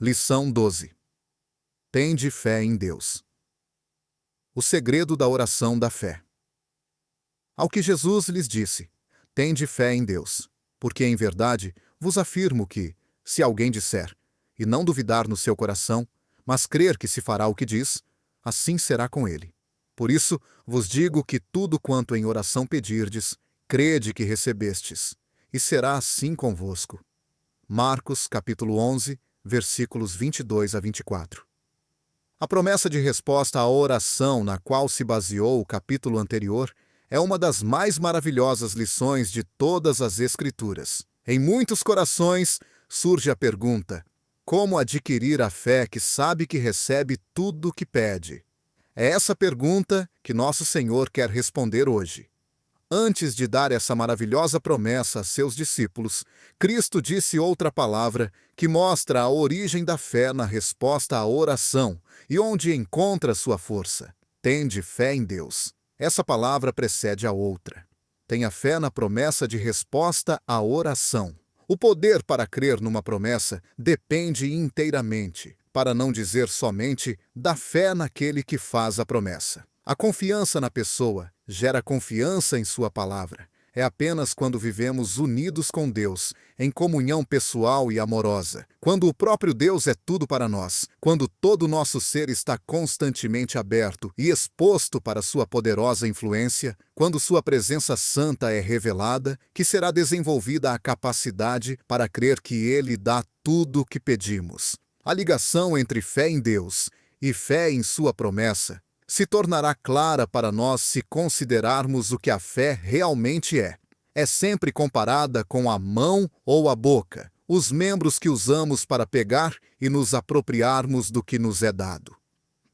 Lição 12. Tende fé em Deus. O segredo da oração da fé. Ao que Jesus lhes disse: Tende fé em Deus, porque em verdade vos afirmo que, se alguém disser, e não duvidar no seu coração, mas crer que se fará o que diz, assim será com ele. Por isso vos digo que tudo quanto em oração pedirdes, crede que recebestes, e será assim convosco. Marcos, capítulo 11, versículos 22 a 24. A promessa de resposta à oração na qual se baseou o capítulo anterior é uma das mais maravilhosas lições de todas as Escrituras. Em muitos corações surge a pergunta: como adquirir a fé que sabe que recebe tudo o que pede? É essa pergunta que nosso Senhor quer responder hoje. Antes de dar essa maravilhosa promessa a seus discípulos, Cristo disse outra palavra que mostra a origem da fé na resposta à oração e onde encontra sua força. Tende fé em Deus. Essa palavra precede a outra. Tenha fé na promessa de resposta à oração. O poder para crer numa promessa depende inteiramente, para não dizer somente, da fé naquele que faz a promessa. A confiança na pessoa gera confiança em sua palavra. É apenas quando vivemos unidos com Deus, em comunhão pessoal e amorosa, quando o próprio Deus é tudo para nós, quando todo o nosso ser está constantemente aberto e exposto para sua poderosa influência, quando sua presença santa é revelada, que será desenvolvida a capacidade para crer que Ele dá tudo o que pedimos. A ligação entre fé em Deus e fé em sua promessa se tornará clara para nós se considerarmos o que a fé realmente é. É sempre comparada com a mão ou a boca, os membros que usamos para pegar e nos apropriarmos do que nos é dado.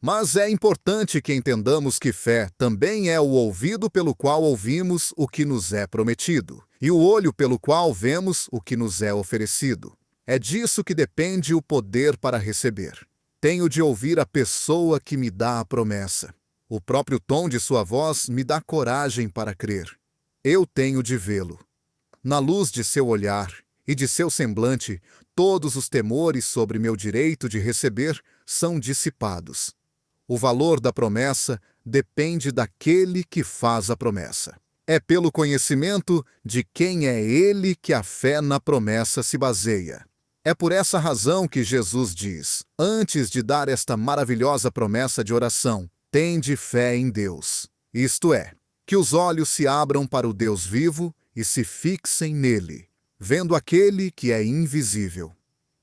Mas é importante que entendamos que fé também é o ouvido pelo qual ouvimos o que nos é prometido, e o olho pelo qual vemos o que nos é oferecido. É disso que depende o poder para receber. Tenho de ouvir a pessoa que me dá a promessa. O próprio tom de sua voz me dá coragem para crer. Eu tenho de vê-lo. Na luz de seu olhar e de seu semblante, todos os temores sobre meu direito de receber são dissipados. O valor da promessa depende daquele que faz a promessa. É pelo conhecimento de quem é ele que a fé na promessa se baseia. É por essa razão que Jesus diz, antes de dar esta maravilhosa promessa de oração, tende fé em Deus. Isto é, que os olhos se abram para o Deus vivo e se fixem nele, vendo aquele que é invisível.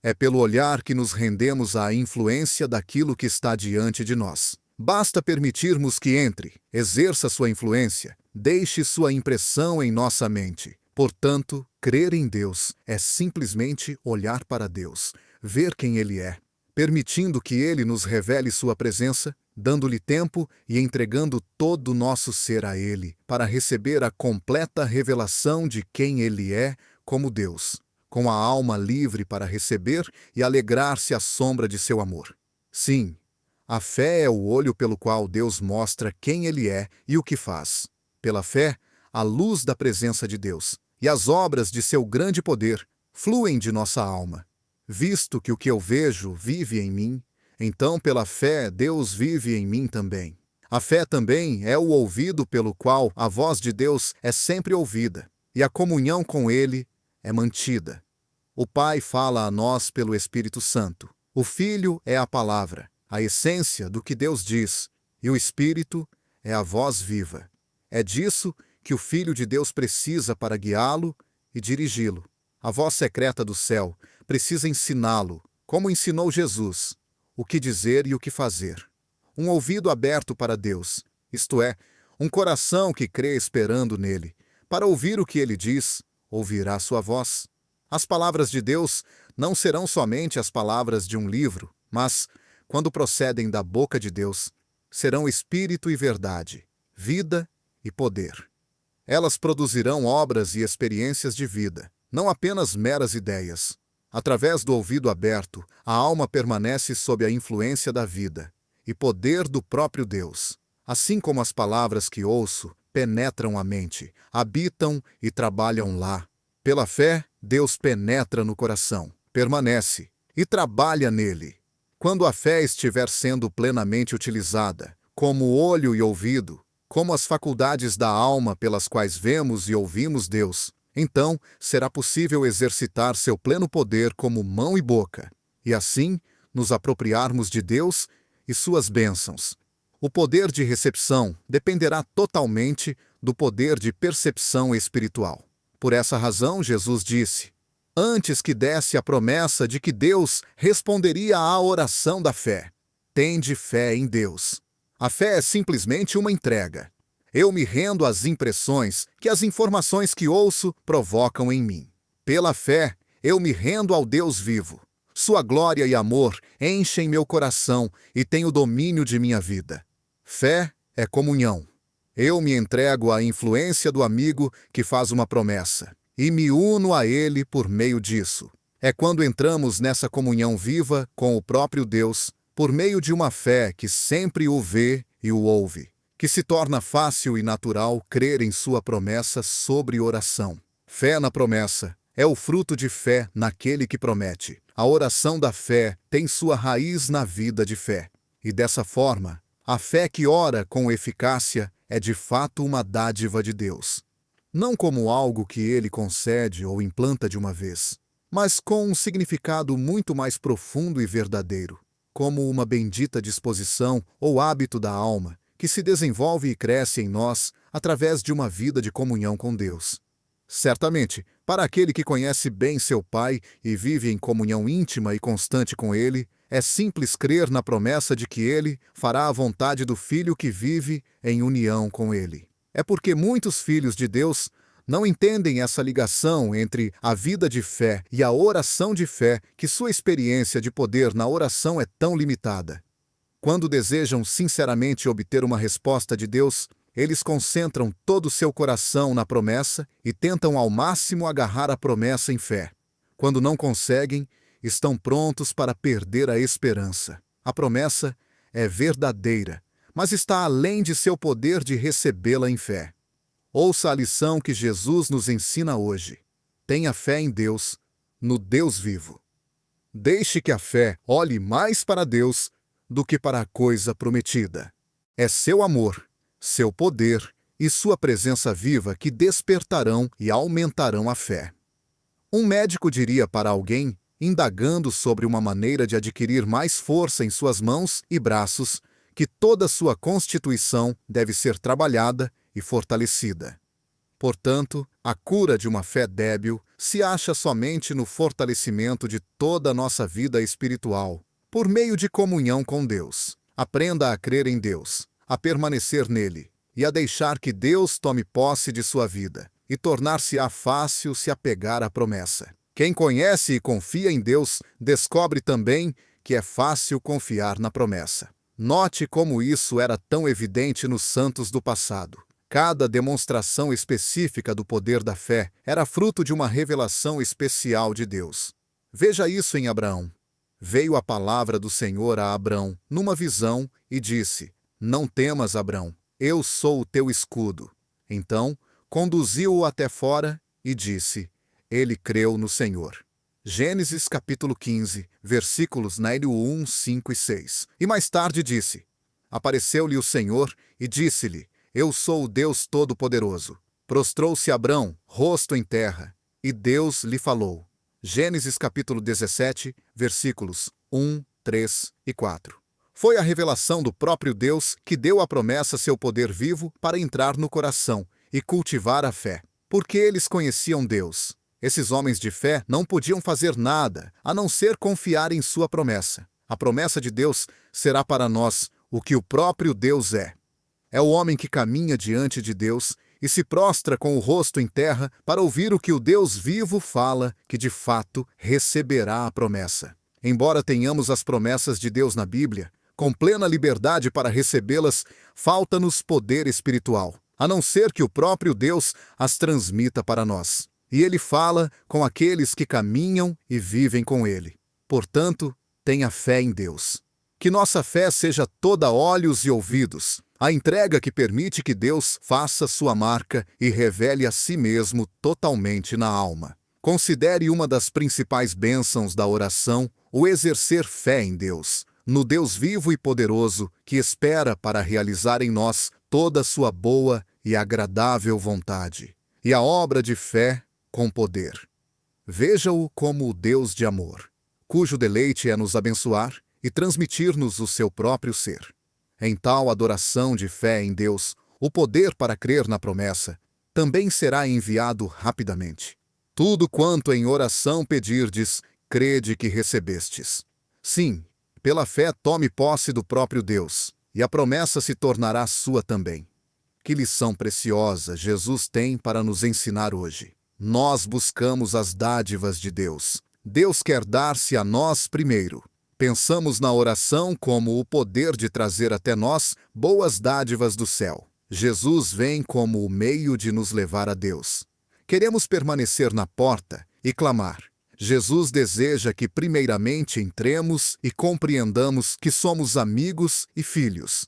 É pelo olhar que nos rendemos à influência daquilo que está diante de nós. Basta permitirmos que entre, exerça sua influência, deixe sua impressão em nossa mente. Portanto, crer em Deus é simplesmente olhar para Deus, ver quem Ele é, permitindo que Ele nos revele sua presença, dando-lhe tempo e entregando todo o nosso ser a Ele, para receber a completa revelação de quem Ele é como Deus, com a alma livre para receber e alegrar-se à sombra de seu amor. Sim, a fé é o olho pelo qual Deus mostra quem Ele é e o que faz. Pela fé, a luz da presença de Deus e as obras de seu grande poder fluem de nossa alma. Visto que o que eu vejo vive em mim, então pela fé Deus vive em mim também. A fé também é o ouvido pelo qual a voz de Deus é sempre ouvida e a comunhão com Ele é mantida. O Pai fala a nós pelo Espírito Santo. O Filho é a palavra, a essência do que Deus diz, e o Espírito é a voz viva. É disso que o Filho de Deus precisa para guiá-lo e dirigi-lo. A voz secreta do céu precisa ensiná-lo, como ensinou Jesus, o que dizer e o que fazer. Um ouvido aberto para Deus, isto é, um coração que crê esperando nele, para ouvir o que ele diz, ouvirá sua voz. As palavras de Deus não serão somente as palavras de um livro, mas, quando procedem da boca de Deus, serão espírito e verdade, vida e poder. Elas produzirão obras e experiências de vida, não apenas meras ideias. Através do ouvido aberto, a alma permanece sob a influência da vida e poder do próprio Deus. Assim como as palavras que ouço penetram a mente, habitam e trabalham lá. Pela fé, Deus penetra no coração, permanece e trabalha nele. Quando a fé estiver sendo plenamente utilizada, como olho e ouvido, como as faculdades da alma pelas quais vemos e ouvimos Deus, então será possível exercitar seu pleno poder como mão e boca, e assim nos apropriarmos de Deus e suas bênçãos. O poder de recepção dependerá totalmente do poder de percepção espiritual. Por essa razão, Jesus disse: antes que desse a promessa de que Deus responderia à oração da fé, tende fé em Deus. A fé é simplesmente uma entrega. Eu me rendo às impressões que as informações que ouço provocam em mim. Pela fé, eu me rendo ao Deus vivo. Sua glória e amor enchem meu coração e têm o domínio de minha vida. Fé é comunhão. Eu me entrego à influência do amigo que faz uma promessa e me uno a ele por meio disso. É quando entramos nessa comunhão viva com o próprio Deus, por meio de uma fé que sempre o vê e o ouve, que se torna fácil e natural crer em sua promessa sobre oração. Fé na promessa é o fruto de fé naquele que promete. A oração da fé tem sua raiz na vida de fé. E dessa forma, a fé que ora com eficácia é de fato uma dádiva de Deus. Não como algo que ele concede ou implanta de uma vez, mas com um significado muito mais profundo e verdadeiro, como uma bendita disposição ou hábito da alma que se desenvolve e cresce em nós através de uma vida de comunhão com Deus. Certamente, para aquele que conhece bem seu Pai e vive em comunhão íntima e constante com Ele, é simples crer na promessa de que Ele fará a vontade do Filho que vive em união com Ele. É porque muitos filhos de Deus não entendem essa ligação entre a vida de fé e a oração de fé que sua experiência de poder na oração é tão limitada. Quando desejam sinceramente obter uma resposta de Deus, eles concentram todo o seu coração na promessa e tentam ao máximo agarrar a promessa em fé. Quando não conseguem, estão prontos para perder a esperança. A promessa é verdadeira, mas está além de seu poder de recebê-la em fé. Ouça a lição que Jesus nos ensina hoje. Tenha fé em Deus, no Deus vivo. Deixe que a fé olhe mais para Deus do que para a coisa prometida. É seu amor, seu poder e sua presença viva que despertarão e aumentarão a fé. Um médico diria para alguém, indagando sobre uma maneira de adquirir mais força em suas mãos e braços, que toda sua constituição deve ser trabalhada e fortalecida. Portanto, a cura de uma fé débil se acha somente no fortalecimento de toda a nossa vida espiritual, por meio de comunhão com Deus. Aprenda a crer em Deus, a permanecer nele e a deixar que Deus tome posse de sua vida e tornar-se-á fácil se apegar à promessa. Quem conhece e confia em Deus descobre também que é fácil confiar na promessa. Note como isso era tão evidente nos santos do passado. Cada demonstração específica do poder da fé era fruto de uma revelação especial de Deus. Veja isso em Abraão. Veio a palavra do Senhor a Abrão numa visão e disse: Não temas, Abrão, eu sou o teu escudo. Então, conduziu-o até fora e disse: Ele creu no Senhor. Gênesis capítulo 15, versículos 1, 5 e 6. E mais tarde disse: Apareceu-lhe o Senhor e disse-lhe: Eu sou o Deus Todo-Poderoso. Prostrou-se Abrão, rosto em terra, e Deus lhe falou. Gênesis capítulo 17, versículos 1, 3 e 4. Foi a revelação do próprio Deus que deu à promessa seu poder vivo para entrar no coração e cultivar a fé. Porque eles conheciam Deus. Esses homens de fé não podiam fazer nada a não ser confiar em sua promessa. A promessa de Deus será para nós o que o próprio Deus é. É o homem que caminha diante de Deus e se prostra com o rosto em terra para ouvir o que o Deus vivo fala, que de fato receberá a promessa. Embora tenhamos as promessas de Deus na Bíblia, com plena liberdade para recebê-las, falta-nos poder espiritual, a não ser que o próprio Deus as transmita para nós. E Ele fala com aqueles que caminham e vivem com Ele. Portanto, tenha fé em Deus. Que nossa fé seja toda olhos e ouvidos, a entrega que permite que Deus faça sua marca e revele a si mesmo totalmente na alma. Considere uma das principais bênçãos da oração O exercer fé em Deus, no Deus vivo e poderoso, que espera para realizar em nós toda a sua boa e agradável vontade, e a obra de fé com poder. Veja-o como o Deus de amor, cujo deleite é nos abençoar e transmitir-nos o seu próprio ser. Em tal adoração de fé em Deus, o poder para crer na promessa também será enviado rapidamente. Tudo quanto em oração pedirdes, crede que recebestes. Sim, pela fé tome posse do próprio Deus, e a promessa se tornará sua também. Que lição preciosa Jesus tem para nos ensinar hoje. Nós buscamos as dádivas de Deus. Deus quer dar-se a nós primeiro. Pensamos na oração como o poder de trazer até nós boas dádivas do céu. Jesus vem como o meio de nos levar a Deus. Queremos permanecer na porta e clamar. Jesus deseja que primeiramente entremos e compreendamos que somos amigos e filhos.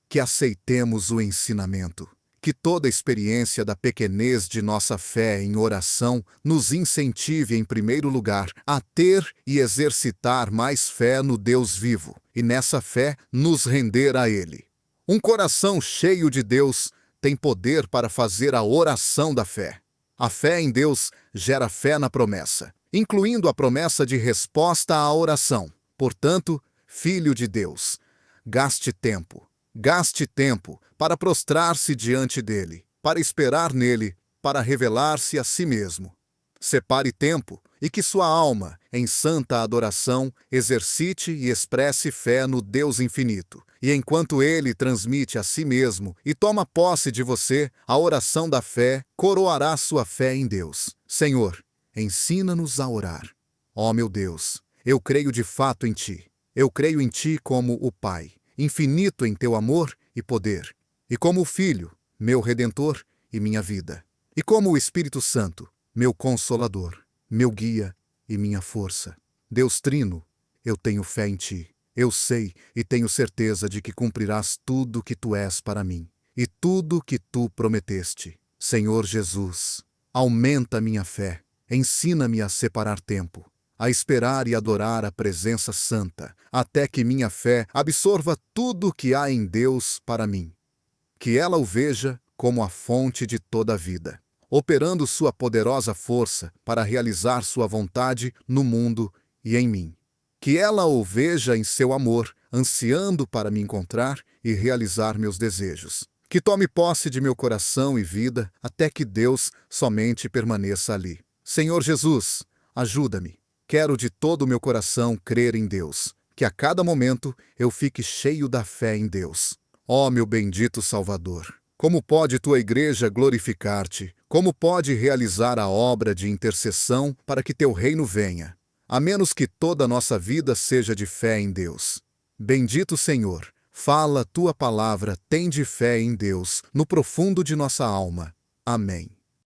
Que aceitemos o ensinamento. Que toda experiência da pequenez de nossa fé em oração nos incentive, em primeiro lugar, a ter e exercitar mais fé no Deus vivo, e nessa fé nos render a Ele. Um coração cheio de Deus tem poder para fazer a oração da fé. A fé em Deus gera fé na promessa, incluindo a promessa de resposta à oração. Portanto, filho de Deus, gaste tempo para prostrar-se diante dele, para esperar nele, para revelar-se a si mesmo. Separe tempo e que sua alma, em santa adoração, exercite e expresse fé no Deus infinito. E enquanto ele transmite a si mesmo e toma posse de você, a oração da fé coroará sua fé em Deus. Senhor, ensina-nos a orar. Ó meu Deus, eu creio de fato em ti. Eu creio em ti como o Pai, infinito em teu amor e poder, e como o Filho, meu Redentor e minha vida, e como o Espírito Santo, meu Consolador, meu guia e minha força. Deus Trino, eu tenho fé em ti. Eu sei e tenho certeza de que cumprirás tudo que tu és para mim, e tudo que tu prometeste. Senhor Jesus, aumenta minha fé, ensina-me a separar tempo, a esperar e adorar a presença santa, até que minha fé absorva tudo o que há em Deus para mim. Que ela o veja como a fonte de toda a vida, operando sua poderosa força para realizar sua vontade no mundo e em mim. Que ela o veja em seu amor, ansiando para me encontrar e realizar meus desejos. Que tome posse de meu coração e vida, até que Deus somente permaneça ali. Senhor Jesus, ajuda-me. Quero de todo o meu coração crer em Deus, que a cada momento eu fique cheio da fé em Deus. Ó meu bendito Salvador, como pode tua igreja glorificar-te? Como pode realizar a obra de intercessão para que teu reino venha? A menos que toda a nossa vida seja de fé em Deus. Bendito Senhor, fala tua palavra, tende fé em Deus, no profundo de nossa alma. Amém.